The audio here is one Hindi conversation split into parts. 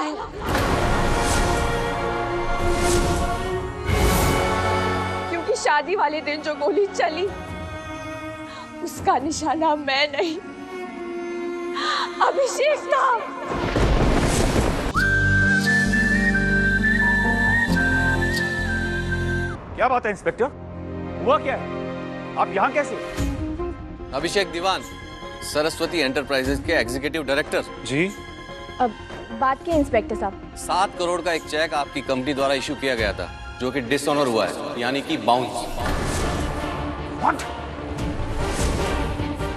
है। क्योंकि शादी वाले दिन जो गोली चली उसका निशाना मैं नहीं, अभिषेक था। क्या बात है इंस्पेक्टर, हुआ क्या है? आप यहाँ कैसे? अभिषेक दीवान, सरस्वती एंटरप्राइजेज के एग्जीक्यूटिव डायरेक्टर। जी। अब बात की इंस्पेक्टर साहब, 7 करोड़ का एक चेक आपकी कंपनी द्वारा इशू किया गया था जो कि डिसऑनर हुआ है, यानी कि बाउंस। व्हाट?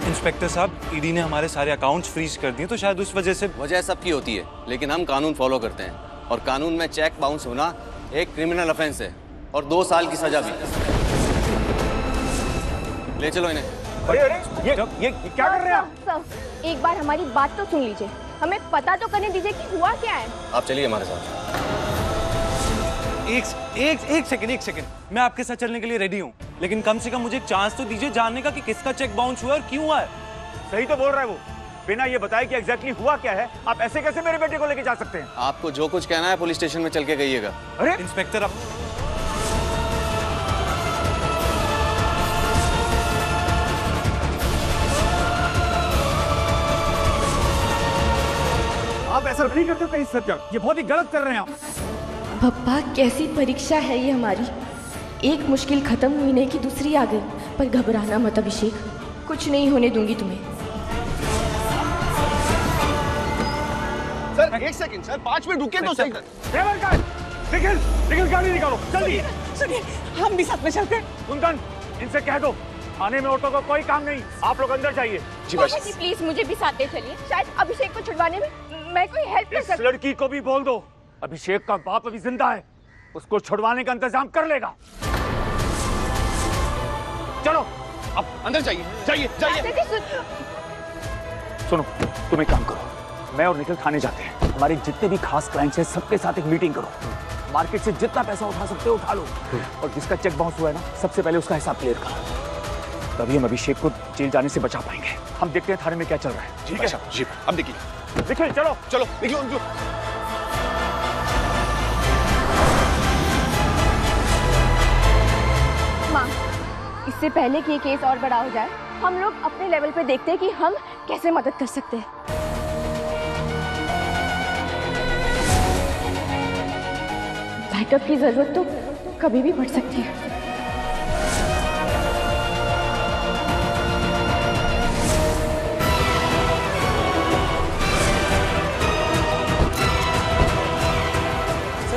इंस्पेक्टर साहब, ईडी ने हमारे सारे अकाउंट्स फ्रीज कर दिए, तो शायद उस वजह से। वजह सबकी होती है, लेकिन हम कानून फॉलो करते हैं और कानून में चेक बाउंस होना एक क्रिमिनल ऑफेंस है और 2 साल की सजा भी। ले चलो इन्हें। अरे ये क्या कर रहे हैं आप? सर एक बार हमारी बात तो सुन लीजिए, हमें पता तो करने दीजिए कि हुआ क्या है। आप चलिए हमारे साथ। एक सेकंड, मैं आपके साथ चलने के लिए रेडी हूँ, लेकिन कम से कम मुझे एक चांस तो दीजिए जानने का कि किसका चेक बाउंस हुआ और क्यों हुआ है। सही तो बोल रहा है वो, बिना ये बताए कि एग्जैक्टली हुआ क्या है आप ऐसे कैसे मेरे बेटे को लेके जा सकते हैं? आपको जो कुछ कहना है पुलिस स्टेशन में चल के कहिएगा। अरे इंस्पेक्टर, आप ऐसा नहीं करते थे इंस्पेक्टर, ये बहुत ही गलत कर रहे हैं आप। पप्पा कैसी परीक्षा है ये हमारी, एक मुश्किल खत्म हुई नहीं कि दूसरी आ गई। पर घबराना मत अभिषेक, कुछ नहीं होने दूंगी तुम्हें। सर एक सेकंड सर, 5 मिनट रुके तो सही। निखिल गाड़ी निकालो जल्दी। सुनिए, हम भी साथ में चलते हैं। कुंदन, इनसे कह दो थाने में औरतों का कोई काम नहीं, आप लोग अंदर जाइए। जी प्लीज मुझे भी साथ ले चलिए, शायद अभिषेक को छुड़वाने में मैं कोई हेल्प कर इस सकती। लड़की को भी बोल दो अभिषेक का बाप अभी जिंदा है, उसको छुड़वाने का इंतजाम कर लेगा। चलो अब अंदर जाइए, जाइए जाइए। सुनो, तुम एक काम करो, मैं और निखिल थाने जाते हैं, हमारे जितने भी खास क्लाइंट्स हैं सबके साथ एक मीटिंग करो, मार्केट से जितना पैसा उठा सकते हो उठा लो, और जिसका चेक बाउंस हुआ है ना सबसे पहले उसका हिसाब क्लियर करो, तभी हम अभिषेक को जेल जाने से बचा पाएंगे। हम देखते हैं थाने में क्या चल रहा है। ठीक है जी, अब देखिए। निखिल चलो चलो निकलो निकलो। माँ, इससे पहले कि ये केस और बड़ा हो जाए, हम लोग अपने लेवल पे देखते हैं कि हम कैसे मदद कर सकते हैं। बैकअप की जरूरत तो कभी भी पड़ सकती है।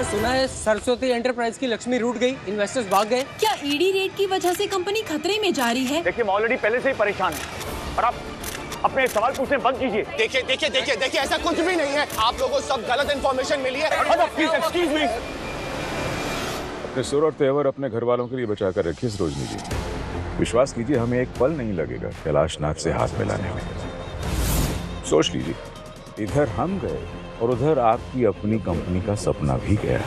सुना है सरस्वती एंटरप्राइज की लक्ष्मी रूठ गई, इन्वेस्टर्स भाग गए। क्या ईडी रेड की वजह से कंपनी खतरे में जा रही है? देखिए, मैं ऑलरेडी पहले से ही परेशान है और आप अपने सवाल पूछने बंद कीजिए। देखिए ऐसा कुछ भी नहीं है, आप लोगों को सब गलत इन्फॉर्मेशन मिली है। Please excuse me. अपने सुर और तेवर अपने घर वालों के लिए बचा कर रखिए सरोजनी जी। विश्वास कीजिए, हमें एक पल नहीं लगेगा कैलाशनाथ से हाथ मिलाने में। सोच लीजिए, इधर हम गए और उधर आपकी अपनी कंपनी का सपना भी गया।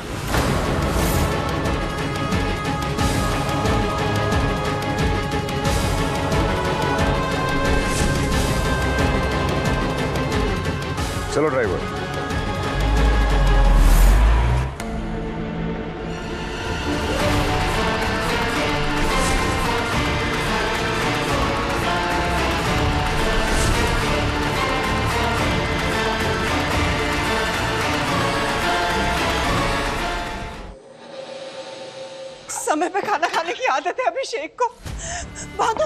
चलो ड्राइवर। समय पे खाना खाने की आदत है अभिषेक को, वहां तो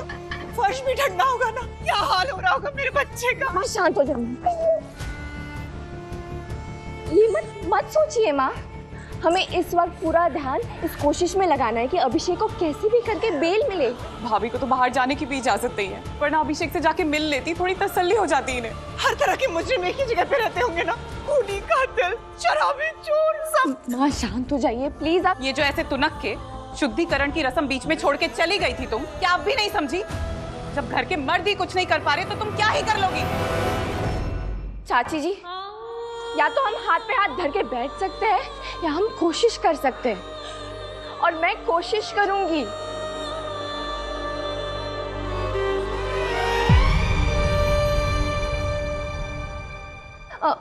फर्श भी ढकना होगा ना। क्या हाल हो रहा होगा मेरे बच्चे का। माँ शांत हो जाओ, ये मत सोचिए माँ। हमें इस वक्त पूरा ध्यान इस कोशिश में लगाना है कि अभिषेक को कैसे भी करके बेल मिले। भाभी को तो बाहर जाने की भी इजाजत नहीं है, वरना अभिषेक से जाके मिल लेती, थोड़ी तसल्ली हो जाती इन्हें। हर तरह के मुजरिम एक ही जगह पे रहते होंगे ना, खूनी, कातिल, शराबी, चोर, सब। माँ शांत हो जाइए प्लीज। आप ये जो ऐसे तुनक के शुद्धिकरण की रस्म बीच में छोड़ के चली गई थी तुम, क्या आप भी नहीं समझी? जब घर के मर्द ही कुछ नहीं कर पा रहे तो तुम क्या ही कर लोगी? चाची जी, या तो हम हाथ पे हाथ धर के बैठ सकते हैं या हम कोशिश कर सकते हैं, और मैं कोशिश करूंगी।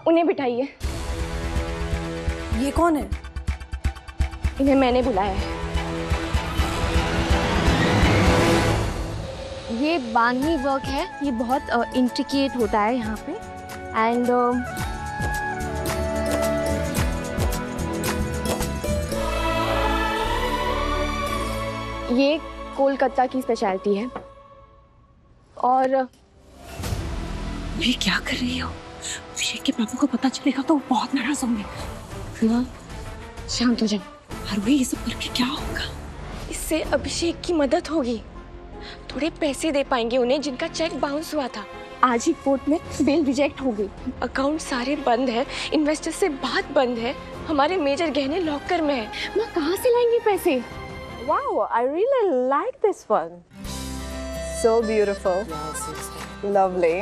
उन्हें बिठाइए। ये कौन है? इन्हें मैंने बुलाया है। ये बांधनी वर्क है, ये बहुत इंट्रिकेट होता है यहाँ पे एंड ये कोलकाता की स्पेशलिटी है। और ये क्या कर रही हो? अभिषेक के पापा को पता चलेगा तो वो बहुत नाराज होंगे। हाँ, शांत हो जाओ। आरोही, ये सब करके क्या होगा? इससे अभिषेक की मदद होगी, थोड़े पैसे दे पाएंगे उन्हें जिनका चेक बाउंस हुआ था। आज ही कोर्ट में बिल रिजेक्ट हो गई, अकाउंट सारे बंद है, इन्वेस्टर से बात बंद है, हमारे मेजर गहने लॉकर में है। माँ कहाँ से लाएंगे पैसे? Wow, I really like this one. So beautiful. Lovely.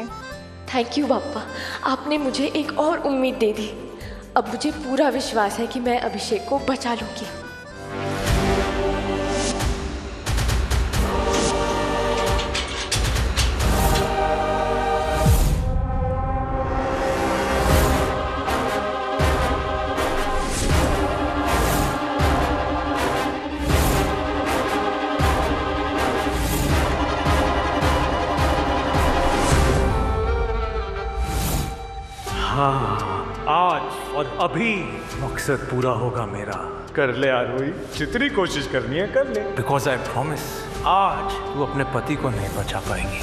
Thank you पापा, आपने मुझे एक और उम्मीद दे दी। अब मुझे पूरा विश्वास है कि मैं अभिषेक को बचा लूंगी। हाँ, आज और अभी मकसद पूरा होगा मेरा। कर ले आरोही, जितनी कोशिश करनी है कर ले। बिकॉज आई प्रॉमिस, आज तू अपने पति को नहीं बचा पाएगी।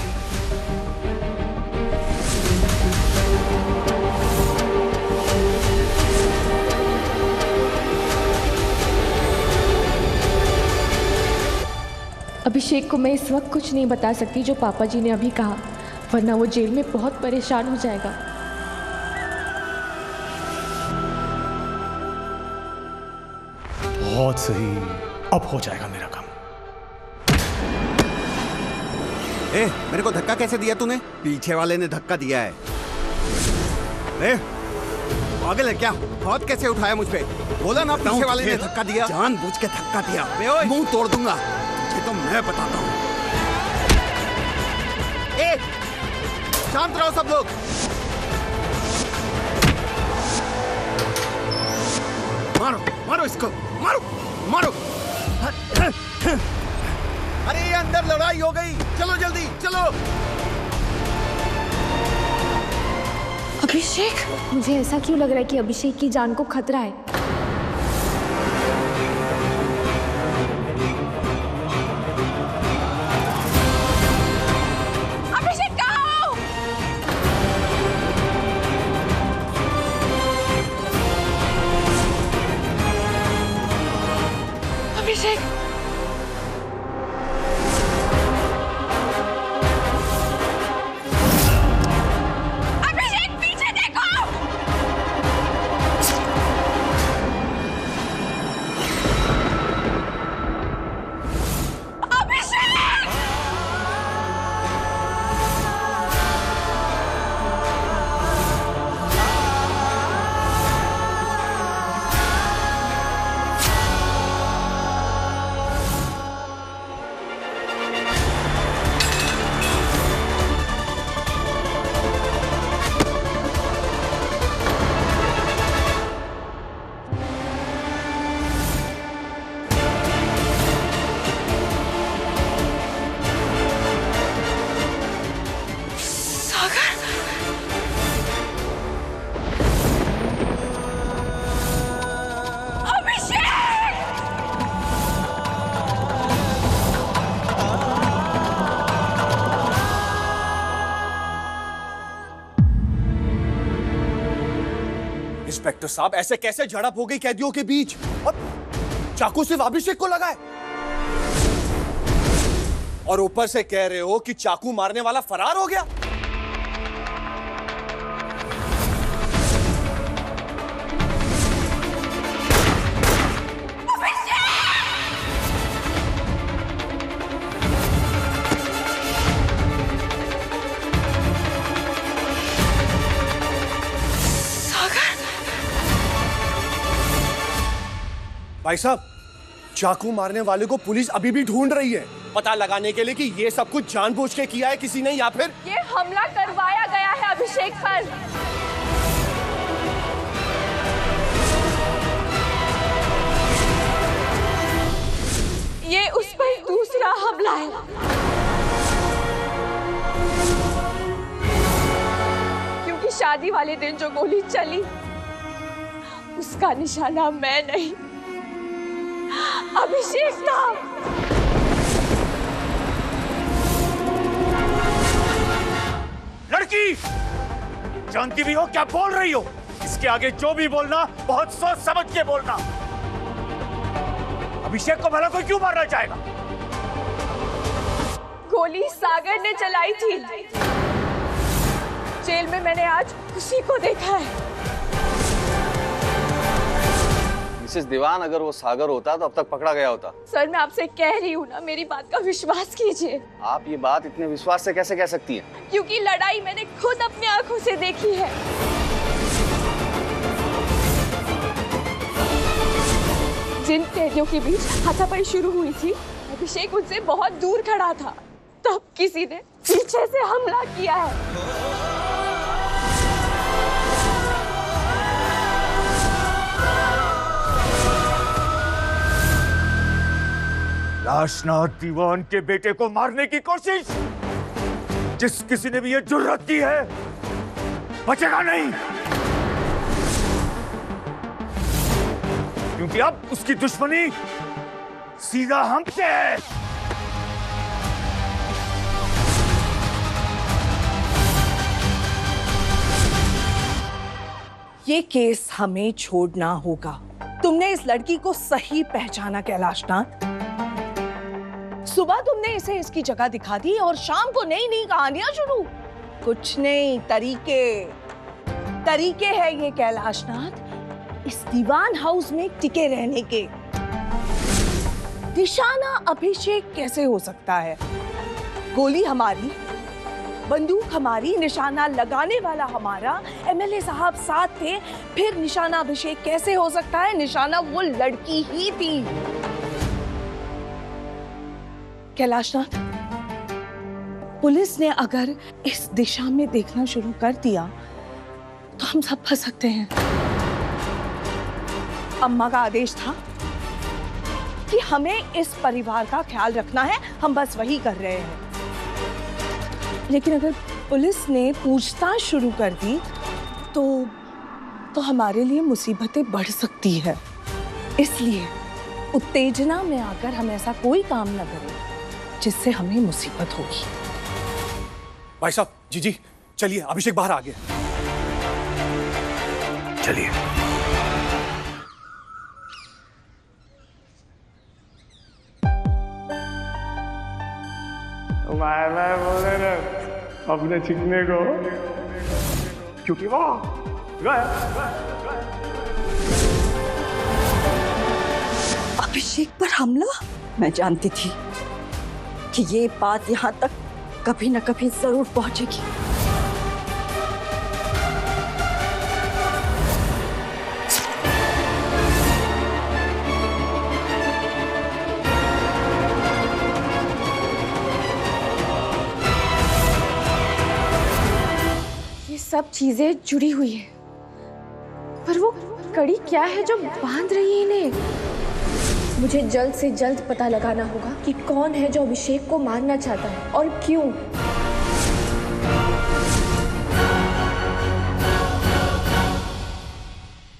अभिषेक को मैं इस वक्त कुछ नहीं बता सकती जो पापा जी ने अभी कहा, वरना वो जेल में बहुत परेशान हो जाएगा। बहुत सही, अब हो जाएगा मेरा काम। ए, मेरे को धक्का कैसे दिया तूने? पीछे वाले ने धक्का दिया है। ए, पागल है क्या? हाथ कैसे उठाया मुझ पे? बोला ना पीछे वाले ने धक्का दिया। जानबूझ के धक्का दिया। मुंह तोड़ दूंगा। तुझे तो मैं बताता हूँ। ए, शांत रहो सब लोग। मारो, मारो इसको, मारो, मारो। अरे ये अंदर लड़ाई हो गई, चलो जल्दी, चलो। अभिषेक, मुझे ऐसा क्यों लग रहा है कि अभिषेक की जान को खतरा है? अभिषेक कहाँ हो? अभिषेक, अभिषेक पीछे देखो। अभिषेक, इंस्पेक्टर साहब, ऐसे कैसे झड़प हो गई कैदियों के बीच? और चाकू सिर्फ अभिषेक को लगा है, और ऊपर से कह रहे हो कि चाकू मारने वाला फरार हो गया। भाई साहब, चाकू मारने वाले को पुलिस अभी भी ढूंढ रही है, पता लगाने के लिए कि ये सब कुछ जानबूझ के किया है किसी ने या फिर ये हमला करवाया गया है अभिषेक पर। है। क्योंकि शादी वाले दिन जो गोली चली उसका निशाना मैं नहीं, अभिषेक था। लड़की, जानती भी हो क्या बोल रही हो? इसके आगे जो भी बोलना बहुत सोच समझ के बोलना। अभिषेक को भला कोई क्यों मारना चाहेगा? गोली सागर ने चलाई थी। जेल में मैंने आज उसी को देखा है। मिसेस दीवान, अगर वो सागर होता तो अब तक पकड़ा गया होता। सर मैं आपसे कह रही हूँ ना, मेरी बात का विश्वास कीजिए। आप ये बात इतने विश्वास से कैसे कह सकती हैं? क्योंकि लड़ाई मैंने खुद अपनी आंखों से देखी है। जिन कैदियों के बीच हाथापाई शुरू हुई थी, अभिषेक उनसे बहुत दूर खड़ा था, तब किसी ने पीछे से हमला किया है। लाशनाथ दीवान के बेटे को मारने की कोशिश, जिस किसी ने भी ये जुर्रत की है बचेगा नहीं, क्योंकि अब उसकी दुश्मनी सीधा हमसे है। ये केस हमें छोड़ना होगा। तुमने इस लड़की को सही पहचाना कैलाशनाथ। सुबह तुमने इसे इसकी जगह दिखा दी और शाम को नई नई कहानियां शुरू। कुछ नहीं, तरीके हैं ये कैलाशनाथ इस दीवान हाउस में टिके रहने के। निशाना अभिषेक कैसे हो सकता है? गोली हमारी, बंदूक हमारी, निशाना लगाने वाला हमारा, एमएलए साहब साथ थे, फिर निशाना अभिषेक कैसे हो सकता है? निशाना वो लड़की ही थी। कैलाशनाथ, पुलिस ने अगर इस दिशा में देखना शुरू कर दिया तो हम सब फंस सकते हैं। अम्मा का आदेश था कि हमें इस परिवार का ख्याल रखना है, हम बस वही कर रहे हैं। लेकिन अगर पुलिस ने पूछताछ शुरू कर दी तो हमारे लिए मुसीबतें बढ़ सकती है। इसलिए उत्तेजना में आकर हम ऐसा कोई काम न करें जिससे हमें मुसीबत होगी। भाई साहब, जी चलिए, अभिषेक बाहर आ गया। चलिए। मैं बोल रहे अपने चिकने को, क्योंकि वो अभिषेक पर हमला? मैं जानती थी कि ये बात यहाँ तक कभी न कभी जरूर पहुंचेगी। ये सब चीजें जुड़ी हुई है, पर वो कड़ी क्या है जो बांध रही है इन्हें? मुझे जल्द से जल्द पता लगाना होगा कि कौन है जो अभिषेक को मारना चाहता है और क्यों।